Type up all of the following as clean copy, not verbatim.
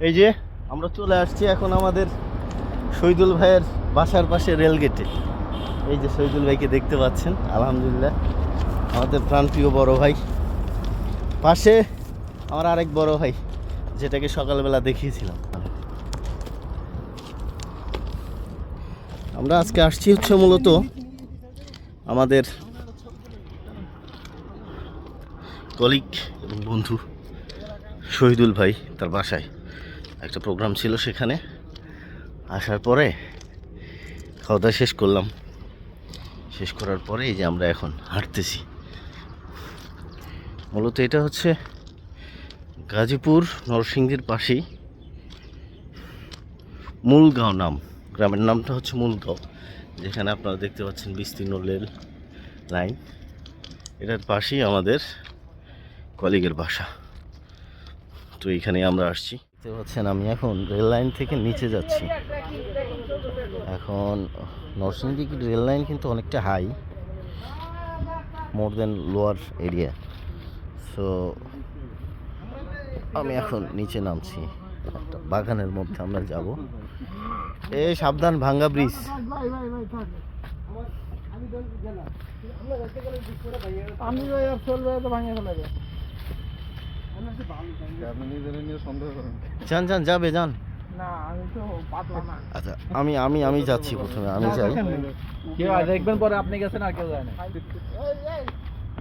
এই যে আমরা চলে আসছি এখন আমাদের শহীদুল ভাইয়ের বাসার পাশে রেলগেটে। এই যে শহীদুল ভাইকে দেখতে পাচ্ছেন, আলহামদুলিল্লাহ আমাদের প্রাণপ্রিয় বড় ভাই। পাশে আমার আরেক বড় ভাই, যেটাকে সকালবেলা দেখিয়েছিলাম। আমরা আজকে আসছি হচ্ছে মূলত আমাদের কলিগ এবং বন্ধু শহীদুল ভাই তার বাসায় একটা প্রোগ্রাম ছিল, সেখানে আসার পরে খাওয়া দাওয়া শেষ করলাম। শেষ করার পরে এই যে আমরা এখন হাঁটতেছি। মূলত এটা হচ্ছে গাজীপুর নরসিংদীর পাশেই মূলগাঁও নাম, গ্রামের নামটা হচ্ছে মূলগাঁও, যেখানে আপনারা দেখতে পাচ্ছেন বিস্তীর্ণ রেল লাইন। এটার পাশেই আমাদের কলিগের বাসা। তো এইখানে আমরা আসছি, দেখতে পাচ্ছেন আমি এখন রেল লাইন থেকে নিচে যাচ্ছি। এখন নরসিংদী রেল লাইন কিন্তু অনেকটা হাই, মোর দেন লোয়ার এরিয়া। সো আমি এখন নিচে নামছি, একটা বাগানের মধ্যে আমরা যাব। এই সাবধান, ভাঙ্গা ব্রিজ। যান যান, যাবে যান। আচ্ছা আমি আমি আমি যাচ্ছি, প্রথমে আমি যাই। দেখবেন পরে আপনি গেছেন আর কেউ যায় না।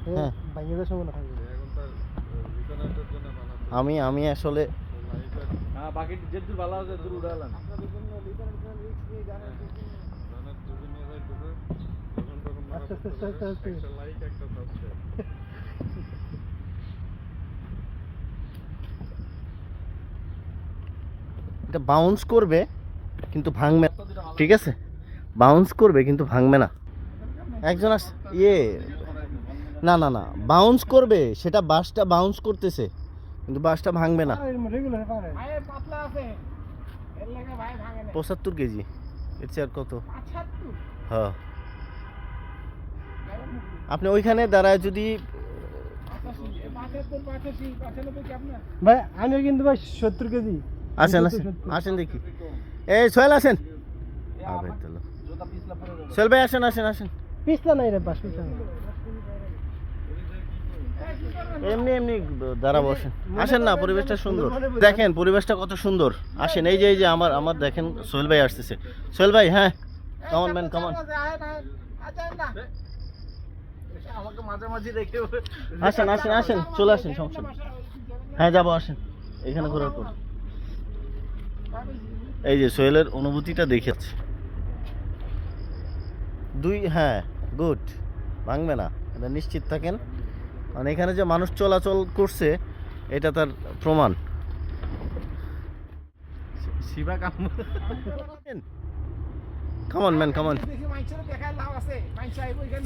হ্যাঁ আমি আমি আসলে বাকি যে দূর ভালো আছে দূর উড়ালেন। এটা বাউন্স করবে কিন্তু ভাঙবে না, ঠিক আছে? বাউন্স করবে কিন্তু ভাঙবে না। একজন না না না, বাউন্স করবে, সেটা বাসটা বাউন্স করতেছে কিন্তু বাসটা ভাঙবে না। 75 কেজি, এর চেয়ে আর কত? হ্যাঁ, আপনি ওইখানে দাঁড়ায় যদি ভাই আমি কিন্তু ভাই 70 কেজি। আসেন আসেন আসেন দেখি। এই সোহেল আসেন, সোহেল ভাই আসেন আসেন আসেন। পিছলা নাই রে, পাশ পিছলা। এমনি এমনি দাঁড়াবো, আসেন আসেন না, পরিবেশটা সুন্দর দেখেন, পরিবেশটা কত সুন্দর। আসেন, এই যে আমার দেখেন সোহেল ভাই আসতেছে। সোহেল ভাই, হ্যাঁ কমন ম্যান কমন, আমাকে মাঝে মাঝে দেখে আসেন আসেন আসেন, চলে আসেন, সমস্যা নেই। হ্যাঁ যাবো, আসেন এখানে ঘোরার পর। এই যে সোহেলের অনুভূতিটা দেখেছি হ্যাঁ গুড, ভাঙবে না, এটা নিশ্চিত থাকেন, কারণ এখানে যে মানুষ চলাচল করছে এটা তার প্রমাণ। Come on man come on.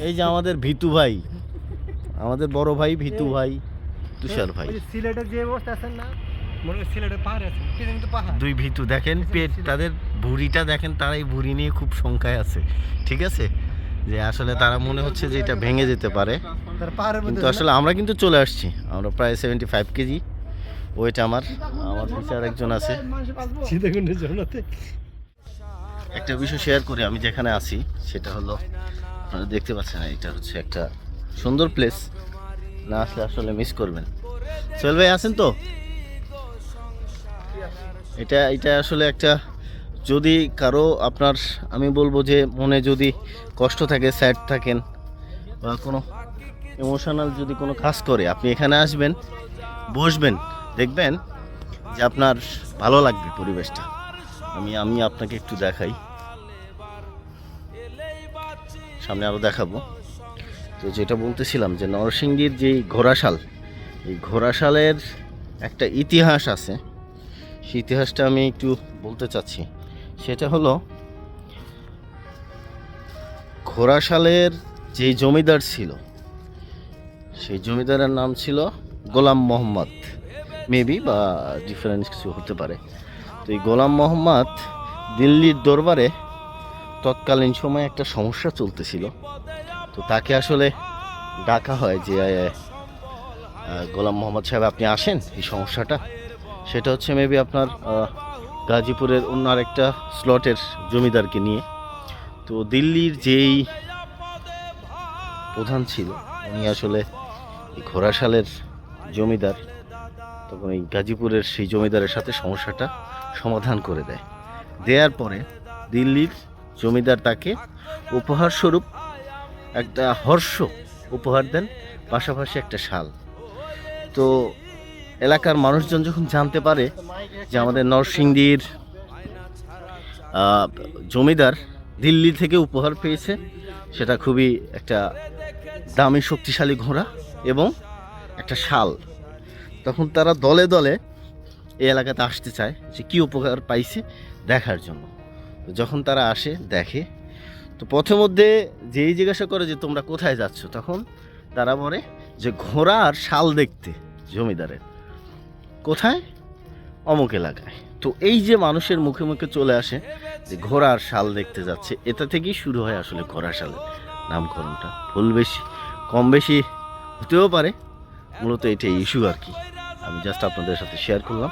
এই যে আমাদের ভিতু ভাই, আমাদের বড় ভাই ভিতু ভাই, তুষার ভাই, সিলেটের যে অবস্থা আছেন না, মনে হয় সিলেটের পাহাড় আছে, কিন্তু পাহাড়। দুই ভিতু দেখেন, পেট, তাদের ভুঁড়িটা দেখেন, তারা এই ভুঁড়ি নিয়ে খুব শঙ্কায় আছে, ঠিক আছে? যে আসলে তারা মনে হচ্ছে যে এটা ভেঙে যেতে পারে, কিন্তু আসলে আমরা কিন্তু চলে আসছি। আমরা প্রায় 75 কেজি ওয়েট। আমার পিছনে আরেকজন আছে। একটা বিষয় শেয়ার করি, আমি যেখানে আছি সেটা হলো, আপনারা দেখতে পাচ্ছেন, এটা হচ্ছে একটা সুন্দর প্লেস, না আসলে আসলে মিস করবেন। সোহেল ভাই আছেন তো? এটা আসলে একটা, যদি কারো আপনার, আমি বলবো যে মনে যদি কষ্ট থাকে, স্যাড থাকেন, বা কোনো ইমোশনাল যদি কোনো কাজ করে, আপনি এখানে আসবেন, বসবেন, দেখবেন যে আপনার ভালো লাগবে পরিবেশটা। আমি আপনাকে একটু দেখাই, সামনে আরও দেখাবো। তো যেটা বলতেছিলাম যে নরসিংদীর যেই ঘোড়াশাল, এই ঘোড়াশালের একটা ইতিহাস আছে, সেই ইতিহাসটা আমি একটু বলতে চাচ্ছি। সেটা হলো, ঘোড়াশালের যেই জমিদার ছিল, সেই জমিদারের নাম ছিল গোলাম মোহাম্মদ, মেবি বা ডিফারেন্স কিছু হতে পারে। তো এই গোলাম মোহাম্মদ দিল্লির দরবারে তৎকালীন সময়ে একটা সমস্যা চলতেছিল, তো তাকে আসলে ডাকা হয় যে গোলাম মোহাম্মদ সাহেব, আপনি আসেন, এই সমস্যাটা সেটা হচ্ছে মেবি আপনার গাজীপুরের অন্য আরেকটা স্লটের জমিদারকে নিয়ে। তো দিল্লির যেই প্রধান ছিল উনি আসলে এই ঘোড়াশালের জমিদার, তখন এই গাজীপুরের সেই জমিদারের সাথে সমস্যাটা সমাধান করে দেয়। দেওয়ার পরে দিল্লির জমিদার তাকে উপহার স্বরূপ একটা হর্ষ উপহার দেন, পাশাপাশি একটা শাল। তো এলাকার মানুষজন যখন জানতে পারে যে আমাদের নরসিংদীর জমিদার দিল্লি থেকে উপহার পেয়েছে, সেটা খুবই একটা দামি শক্তিশালী ঘোড়া এবং একটা শাল, তখন তারা দলে দলে এই এলাকাতে আসতে চায় যে কী উপহার পাইছে দেখার জন্য। তো যখন তারা আসে দেখে, তো পথে মধ্যে যেই জিজ্ঞাসা করে যে তোমরা কোথায় যাচ্ছ, তখন তারা বলে যে ঘোড়া আর শাল দেখতে জমিদারের। কোথায়? অমুক এলাকায়। তো এই যে মানুষের মুখে মুখে চলে আসে যে ঘোড়া আর শাল দেখতে যাচ্ছে, এটা থেকেই শুরু হয় আসলে ঘোড়া শালের নামকরণটা। ভুল বেশি কম বেশি হতেও পারে, মূলত এটাই ইস্যু আর কি। আমি জাস্ট আপনাদের সাথে শেয়ার করলাম।